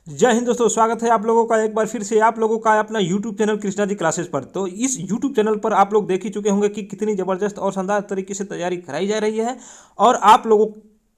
जय हिंद दोस्तों, स्वागत है आप लोगों का एक बार फिर से आप लोगों का अपना YouTube channel Krishna ji classes पर। तो इस YouTube चैनल पर आप लोग देख ही चुके होंगे कि कितनी ज़बरदस्त और शानदार तरीके से तैयारी कराई जा रही है और आप लोगों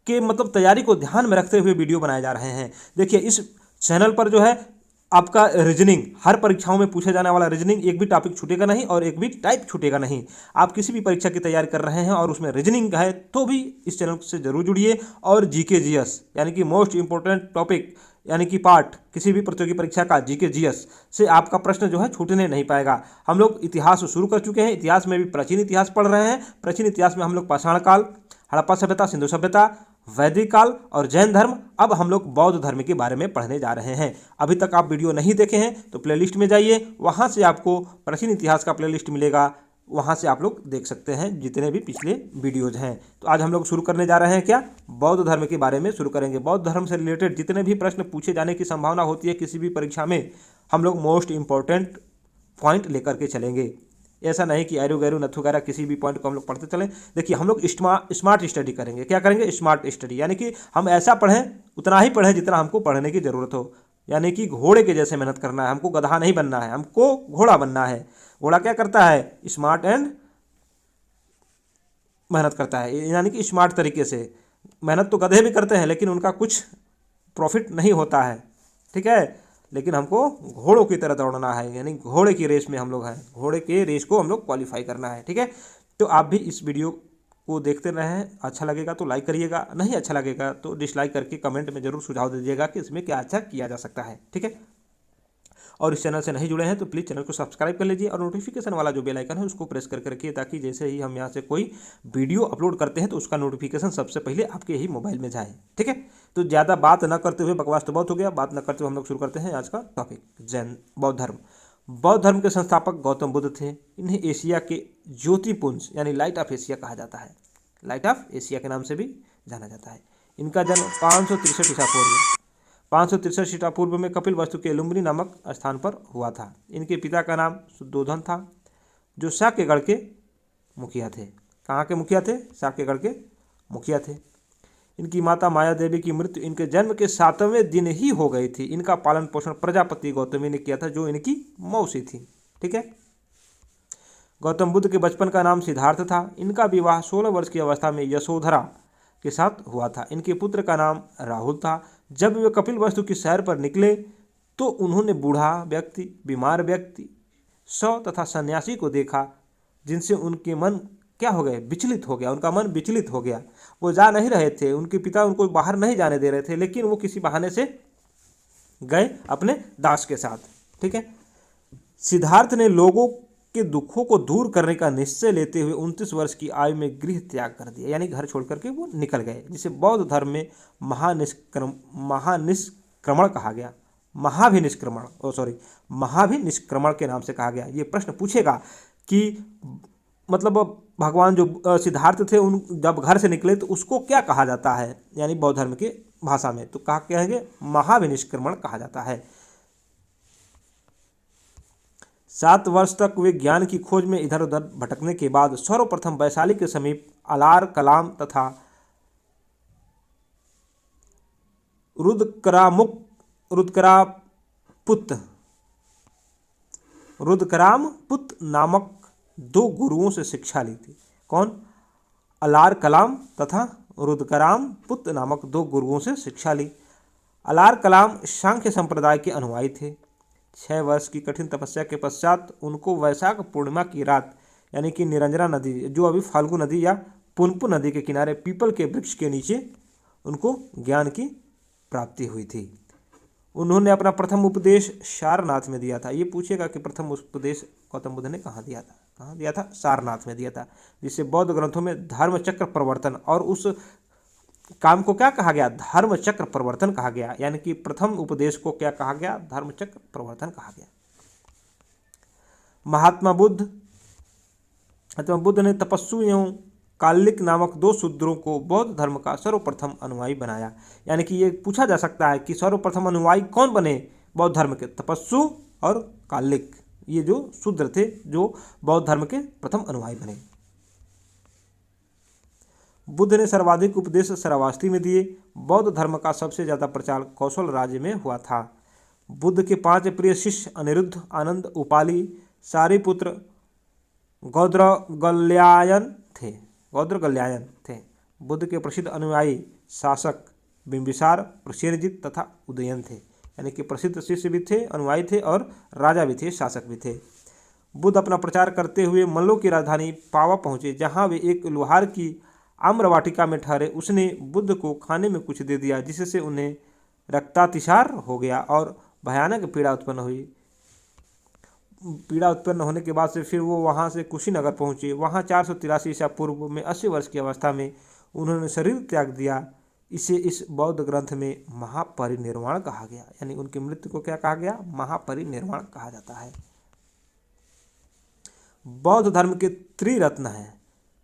के तैयारी को ध्यान में रखते हुए वीडियो बनाए जा रहे हैं। देखिए, इस चैनल पर जो है आपका रीजनिंग, हर परीक्षाओं में पूछे जाने वाला रीजनिंग, एक भी टॉपिक छूटेगा नहीं और एक भी टाइप छूटेगा नहीं। आप किसी भी परीक्षा की तैयारी कर रहे हैं और उसमें रीजनिंग है तो भी इस चैनल से जरूर जुड़िए। और जीके जीएस यानी कि मोस्ट इंपॉर्टेंट टॉपिक यानी कि पार्ट किसी भी प्रतियोगी परीक्षा का जीके जीएस से आपका प्रश्न जो है छूटने नहीं पाएगा। हम लोग इतिहास शुरू कर चुके हैं, इतिहास में भी प्राचीन इतिहास पढ़ रहे हैं। प्राचीन इतिहास में हम लोग पाषाण काल, हड़प्पा सभ्यता, सिंधु सभ्यता, वैदिक काल और जैन धर्म। अब हम लोग बौद्ध धर्म के बारे में पढ़ने जा रहे हैं। अभी तक आप वीडियो नहीं देखे हैं तो प्लेलिस्ट में जाइए, वहाँ से आपको प्राचीन इतिहास का प्लेलिस्ट मिलेगा, वहाँ से आप लोग देख सकते हैं जितने भी पिछले वीडियोज हैं। तो आज हम लोग शुरू करने जा रहे हैं क्या, बौद्ध धर्म के बारे में शुरू करेंगे। बौद्ध धर्म से रिलेटेड जितने भी प्रश्न पूछे जाने की संभावना होती है किसी भी परीक्षा में, हम लोग मोस्ट इंपॉर्टेंट पॉइंट लेकर के चलेंगे। ऐसा नहीं कि एरो गैरो नथु वगैरह किसी भी पॉइंट को हम लोग पढ़ते चलें। देखिए, हम लोग स्मार्ट स्टडी करेंगे। क्या करेंगे? स्मार्ट स्टडी, यानी कि हम ऐसा पढ़ें, उतना ही पढ़ें जितना हमको पढ़ने की ज़रूरत हो। यानी कि घोड़े के जैसे मेहनत करना है, हमको गधा नहीं बनना है, हमको घोड़ा बनना है। घोड़ा क्या करता है? स्मार्ट एंड मेहनत करता है, यानी कि स्मार्ट तरीके से। मेहनत तो गधे भी करते हैं लेकिन उनका कुछ प्रॉफिट नहीं होता है, ठीक है। लेकिन हमको घोड़ों की तरह दौड़ना है, यानी घोड़े की रेस में हम लोग हैं, घोड़े के रेस को हम लोग क्वालिफाई करना है, ठीक है। तो आप भी इस वीडियो को देखते रहें। अच्छा लगेगा तो लाइक करिएगा, नहीं अच्छा लगेगा तो डिसलाइक करके कमेंट में ज़रूर सुझाव दीजिएगा कि इसमें क्या अच्छा किया जा सकता है, ठीक है। और इस चैनल से नहीं जुड़े हैं तो प्लीज़ चैनल को सब्सक्राइब कर लीजिए और नोटिफिकेशन वाला जो बेल आइकन है उसको प्रेस करके रखिए, ताकि जैसे ही हम यहाँ से कोई वीडियो अपलोड करते हैं तो उसका नोटिफिकेशन सबसे पहले आपके ही मोबाइल में जाए, ठीक है। तो ज़्यादा बात न करते हुए, बकवास तो बहुत हो गया, बात न करते हुए हम लोग शुरू करते हैं आज का टॉपिक। जैन बौद्ध धर्म। बौद्ध धर्म के संस्थापक गौतम बुद्ध थे। इन्हें एशिया के ज्योतिपुंज यानी लाइट ऑफ एशिया कहा जाता है। लाइट ऑफ एशिया के नाम से भी जाना जाता है। इनका जन्म 563 ईसा पूर्व 563 ईसा पूर्व में कपिल वस्तु के लुम्बिनी नामक स्थान पर हुआ था। इनके पिता का नाम शुद्धोधन था, जो साक्यगढ़ के मुखिया थे। कहाँ के मुखिया थे? साक्यगढ़ के मुखिया थे। इनकी माता माया देवी की मृत्यु इनके जन्म के 7वें दिन ही हो गई थी। इनका पालन पोषण प्रजापति गौतमी ने किया था, जो इनकी मौसी थी, ठीक है। गौतम बुद्ध के बचपन का नाम सिद्धार्थ था। इनका विवाह 16 वर्ष की अवस्था में यशोधरा के साथ हुआ था। इनके पुत्र का नाम राहुल था। जब वे कपिल वस्तु की सैर पर निकले तो उन्होंने बूढ़ा व्यक्ति, बीमार व्यक्ति, शव तथा सन्यासी को देखा, जिनसे उनके मन क्या हो गए? विचलित हो गया। उनका मन विचलित हो गया। वो जा नहीं रहे थे, उनके पिता उनको बाहर नहीं जाने दे रहे थे, लेकिन वो किसी बहाने से गए अपने दास के साथ, ठीक है। सिद्धार्थ ने लोगों के दुखों को दूर करने का निश्चय लेते हुए 29 वर्ष की आयु में गृह त्याग कर दिया, यानी घर छोड़ करके वो निकल गए, जिसे बौद्ध धर्म में महानिष्क्रमण कहा गया। महाभिनिष्क्रमण के नाम से कहा गया। ये प्रश्न पूछेगा कि भगवान जो सिद्धार्थ थे उन जब घर से निकले तो उसको क्या कहा जाता है, यानी बौद्ध धर्म की भाषा में तो कहा कहेंगे महाभिनिष्क्रमण कहा जाता है। 7 वर्ष तक वे ज्ञान की खोज में इधर उधर भटकने के बाद सर्वप्रथम वैशाली के समीप अलार कलाम तथा रुद्रकरामपुत नामक 2 गुरुओं से शिक्षा ली थी। कौन? अलार कलाम तथा रुद्रकरामपुत नामक 2 गुरुओं से शिक्षा ली। अलार कलाम सांख्य संप्रदाय के अनुयायी थे। 6 वर्ष की कठिन तपस्या के पश्चात उनको वैशाख पूर्णिमा की रात, यानी कि निरंजना नदी, जो अभी फाल्गु नदी या पुनपुन नदी के किनारे पीपल के वृक्ष के नीचे उनको ज्ञान की प्राप्ति हुई थी। उन्होंने अपना प्रथम उपदेश सारनाथ में दिया था। ये पूछेगा कि प्रथम उपदेश गौतम बुद्ध ने कहाँ दिया था? कहाँ दिया था? सारनाथ में दिया था, जिसे बौद्ध ग्रंथों में धर्म चक्र प्रवर्तन, और उस काम को क्या कहा गया? धर्म चक्र प्रवर्तन कहा गया। यानी कि प्रथम उपदेश को क्या कहा गया? धर्म चक्र प्रवर्तन कहा गया। महात्मा बुद्ध ने तपस्वी एवं कालिक नामक 2 शूद्रों को बौद्ध धर्म का सर्वप्रथम अनुयायी बनाया। यानी कि ये पूछा जा सकता है कि सर्वप्रथम अनुयायी कौन बने बौद्ध धर्म के? तपस्वी और कालिक, ये जो शूद्र थे जो बौद्ध धर्म के प्रथम अनुयायी बने। बुद्ध ने सर्वाधिक उपदेश श्रावस्ती में दिए। बौद्ध धर्म का सबसे ज़्यादा प्रचार कौशल राज्य में हुआ था। बुद्ध के 5 प्रिय शिष्य अनिरुद्ध, आनंद, उपाली, सारिपुत्र, गौद्रगल्यायन थे। बुद्ध के प्रसिद्ध अनुयायी शासक बिंबिसार, प्रसेनजित तथा उदयन थे। यानी कि प्रसिद्ध शिष्य भी थे, अनुयायी थे और राजा भी थे, शासक भी थे। बुद्ध अपना प्रचार करते हुए मल्लों की राजधानी पावा पहुँचे, जहाँ वे एक लोहार की आम्रवाटिका में ठहरे। उसने बुद्ध को खाने में कुछ दे दिया, जिससे उन्हें रक्तातिसार हो गया और भयानक पीड़ा उत्पन्न हुई। पीड़ा उत्पन्न होने के बाद से फिर वो वहाँ से कुशीनगर पहुँचे। वहाँ 483 ईसा पूर्व में 80 वर्ष की अवस्था में उन्होंने शरीर त्याग दिया। इसे इस बौद्ध ग्रंथ में महापरिनिर्वाण कहा गया। यानी उनकी मृत्यु को क्या कहा गया? महापरिनिर्वाण कहा जाता है। बौद्ध धर्म के त्रिरत्न हैं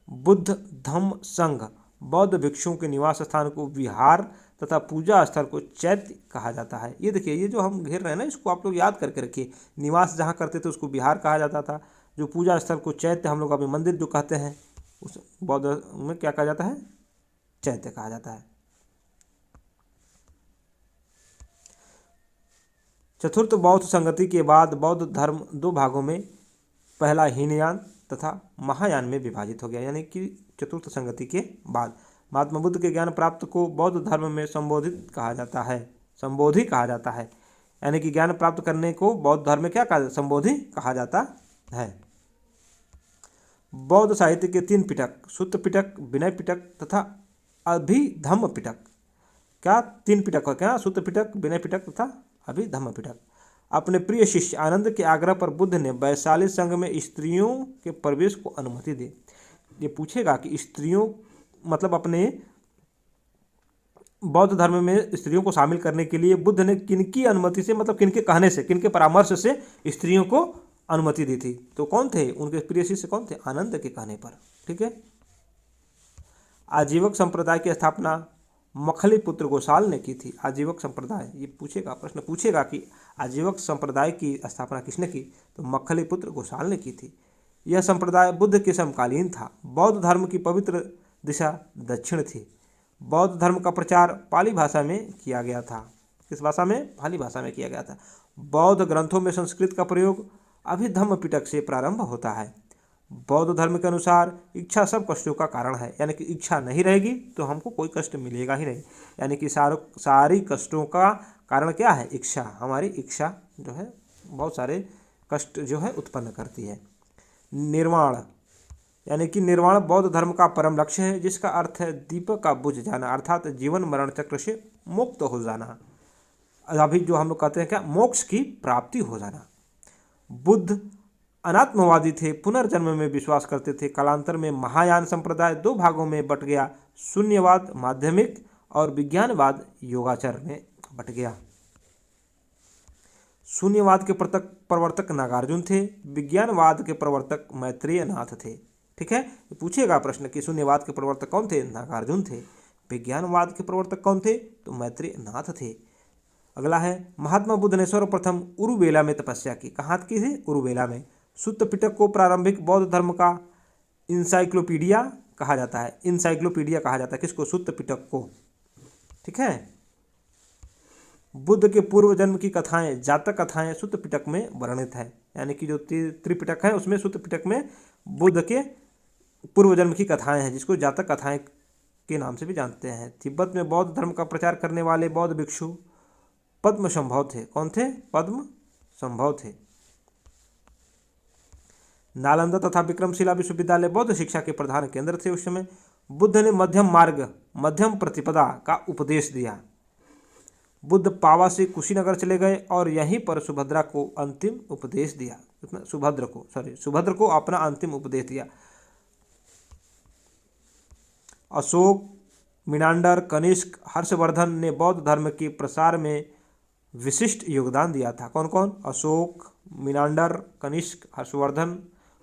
बुद्ध, धम्म, संघ। बौद्ध भिक्षुओं के निवास स्थान को विहार तथा पूजा स्थल को चैत्य कहा जाता है। ये देखिए, ये जो हम घेर रहे हैं ना, इसको आप लोग याद करके रखिए। निवास जहाँ करते थे उसको विहार कहा जाता था। जो पूजा स्थल को चैत्य, हम लोग अभी मंदिर जो कहते हैं, उस बौद्ध में क्या कहा जाता है? चैत्य कहा जाता है। चतुर्थ बौद्ध संगति के बाद बौद्ध धर्म 2 भागों में, पहला हीनयान तथा महायान में विभाजित हो गया। यानी कि चतुर्थ संगति के बाद महात्मा बुद्ध के ज्ञान प्राप्त को बौद्ध धर्म में संबोधि कहा जाता है। यानी कि ज्ञान प्राप्त करने को बौद्ध धर्म में क्या कहा? संबोधि कहा जाता है। बौद्ध साहित्य के 3 पिटक, सुत्त पिटक, विनय पिटक तथा अभिधम्म पिटक। क्या 3 पिटक हो? क्या? सुत्त पिटक, विनय पिटक तथा अभिधम्म पिटक। अपने प्रिय शिष्य आनंद के आग्रह पर बुद्ध ने वैशाली संघ में स्त्रियों के प्रवेश को अनुमति दी। ये पूछेगा कि स्त्रियों मतलब अपने बौद्ध धर्म में स्त्रियों को शामिल करने के लिए बुद्ध ने किनकी अनुमति से, मतलब किनके कहने से, किनके परामर्श से स्त्रियों को अनुमति दी थी? तो कौन थे उनके प्रिय शिष्य? कौन थे? आनंद के कहने पर। ठीक है। आजीवक संप्रदाय की स्थापना मखली पुत्र गोसाल ने की थी। आजीवक संप्रदाय, ये पूछेगा, प्रश्न पूछेगा कि आजीवक संप्रदाय की स्थापना किसने की? तो मखली पुत्र गोसाल ने की थी। यह संप्रदाय बुद्ध के समकालीन था। बौद्ध धर्म की पवित्र दिशा दक्षिण थी। बौद्ध धर्म का प्रचार पाली भाषा में किया गया था। किस भाषा में? पाली भाषा में किया गया था। बौद्ध ग्रंथों में संस्कृत का प्रयोग अभिधम्म पिटक से प्रारंभ होता है। बौद्ध धर्म के अनुसार इच्छा सब कष्टों का कारण है। यानी कि इच्छा नहीं रहेगी तो हमको कोई कष्ट मिलेगा ही नहीं। यानी कि सारी कष्टों का कारण क्या है? इच्छा। हमारी इच्छा जो है बहुत सारे कष्ट जो है उत्पन्न करती है। निर्वाण, यानी कि निर्वाण बौद्ध धर्म का परम लक्ष्य है, जिसका अर्थ है दीपक का बुझ जाना, अर्थात जीवन मरण चक्र से मुक्त हो जाना। अभी जो हम लोग कहते हैं क्या? मोक्ष की प्राप्ति हो जाना। बुद्ध अनात्मवादी थे, पुनर्जन्म में विश्वास करते थे। कालांतर में महायान संप्रदाय 2 भागों में बट गया। शून्यवाद माध्यमिक और विज्ञानवाद योगाचार में बट गया। शून्यवाद के प्रवर्तक नागार्जुन थे। विज्ञानवाद के प्रवर्तक मैत्रेय नाथ थे। ठीक है, पूछेगा प्रश्न कि शून्यवाद के प्रवर्तक कौन थे? नागार्जुन थे। विज्ञानवाद के प्रवर्तक कौन थे? तो मैत्रेय नाथ थे। अगला है, महात्मा बुद्ध ने सर्वप्रथम उरुवेला में तपस्या की। कहाँ की थी? उरुवेला में। सुत्त पिटक को प्रारंभिक बौद्ध धर्म का इंसाइक्लोपीडिया कहा जाता है। इंसाइक्लोपीडिया कहा जाता है किसको? सुत्त पिटक को। ठीक है। बुद्ध के पूर्व जन्म की कथाएं, जातक कथाएं सुत्त पिटक में वर्णित है। यानी कि जो त्रिपिटक है उसमें सुत्त पिटक में बुद्ध के पूर्व जन्म की कथाएं हैं, जिसको जातक कथाएं के नाम से भी जानते हैं। तिब्बत में बौद्ध धर्म का प्रचार करने वाले बौद्ध भिक्षु पद्म संभव थे। कौन थे? पद्म संभव थे। नालंदा तथा विक्रमशिला विश्वविद्यालय बौद्ध शिक्षा के प्रधान केंद्र थे उस समय। बुद्ध ने मध्यम मार्ग, मध्यम प्रतिपदा का उपदेश दिया। बुद्ध पावा से कुशीनगर चले गए और यहीं पर सुभद्रा को अंतिम उपदेश दिया। सुभद्र को अपना अंतिम उपदेश दिया। अशोक, मिनांडर, कनिष्क, हर्षवर्धन ने बौद्ध धर्म के प्रसार में विशिष्ट योगदान दिया था। कौन कौन? अशोक, मिनांडर, कनिष्क, हर्षवर्धन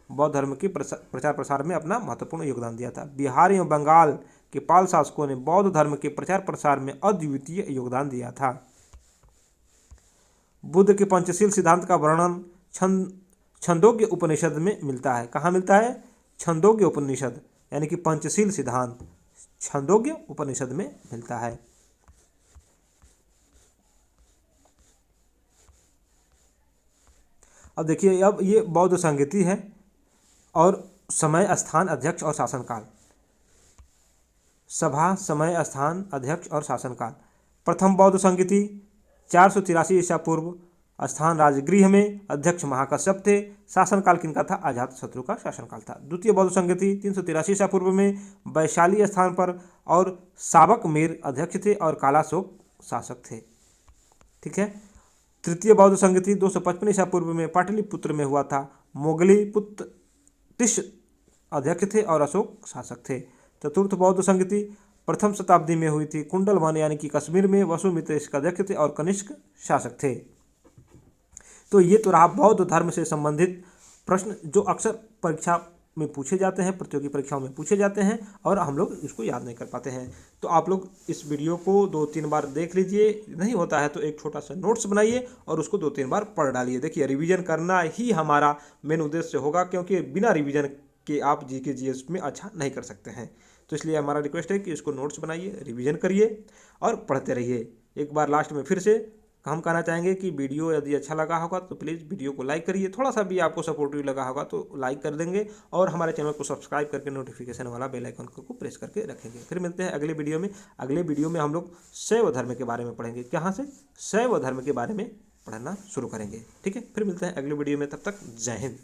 बौद्ध धर्म के प्रचार प्रसार में अपना महत्वपूर्ण योगदान दिया था। बिहार एवं बंगाल के पाल शासकों ने बौद्ध धर्म के प्रचार प्रसार में अद्वितीय योगदान दिया था। बुद्ध के पंचशील सिद्धांत का वर्णन छंदोग्य उपनिषद में मिलता है। कहाँ मिलता है? छंदोग्य उपनिषद, यानी कि पंचशील सिद्धांत छांदोग्य उपनिषद में मिलता है। अब देखिए, अब ये बौद्ध संगीति है और समय, स्थान, अध्यक्ष और शासनकाल। सभा, समय, स्थान, अध्यक्ष और शासनकाल। प्रथम बौद्ध संगीति 483 ईसा पूर्व, स्थान राजगृह में, अध्यक्ष महाकश्यप थे, शासनकाल किनका था? अजातशत्रु का शासनकाल था। द्वितीय बौद्ध संगीति 383 ईसा पूर्व में, वैशाली स्थान पर और साबक मीर अध्यक्ष थे और कालाशोक शासक थे। ठीक है। तृतीय बौद्ध संगीति 255 ईसा पूर्व में पाटलिपुत्र में हुआ था, मोगली पुत्र तिश अध्यक्ष थे और अशोक शासक थे। चतुर्थ बौद्ध संगीति प्रथम शताब्दी में हुई थी, कुंडलवन यानी कि कश्मीर में, वसुमित्र इसके अध्यक्ष थे और कनिष्क शासक थे। तो ये तो रहा बौद्ध धर्म से संबंधित प्रश्न जो अक्सर परीक्षा में पूछे जाते हैं, प्रतियोगी परीक्षाओं में पूछे जाते हैं और हम लोग इसको याद नहीं कर पाते हैं। तो आप लोग इस वीडियो को 2-3 बार देख लीजिए, नहीं होता है तो एक छोटा सा नोट्स बनाइए और उसको 2-3 बार पढ़ डालिए। देखिए, रिवीजन करना ही हमारा मेन उद्देश्य होगा, क्योंकि बिना रिवीजन के आप जीके जीएस में अच्छा नहीं कर सकते हैं। तो इसलिए हमारा रिक्वेस्ट है कि इसको नोट्स बनाइए, रिवीजन करिए और पढ़ते रहिए। एक बार लास्ट में फिर से हम कहना चाहेंगे कि वीडियो यदि अच्छा लगा होगा तो प्लीज़ वीडियो को लाइक करिए, थोड़ा सा भी आपको सपोर्टिव लगा होगा तो लाइक कर देंगे और हमारे चैनल को सब्सक्राइब करके नोटिफिकेशन वाला बेल आइकन को प्रेस करके रखेंगे। फिर मिलते हैं अगले वीडियो में। अगले वीडियो में हम लोग शैव धर्म के बारे में पढ़ेंगे। कहाँ से? शैव धर्म के बारे में पढ़ना शुरू करेंगे। ठीक है, फिर मिलते हैं अगले वीडियो में। तब तक जय हिंद।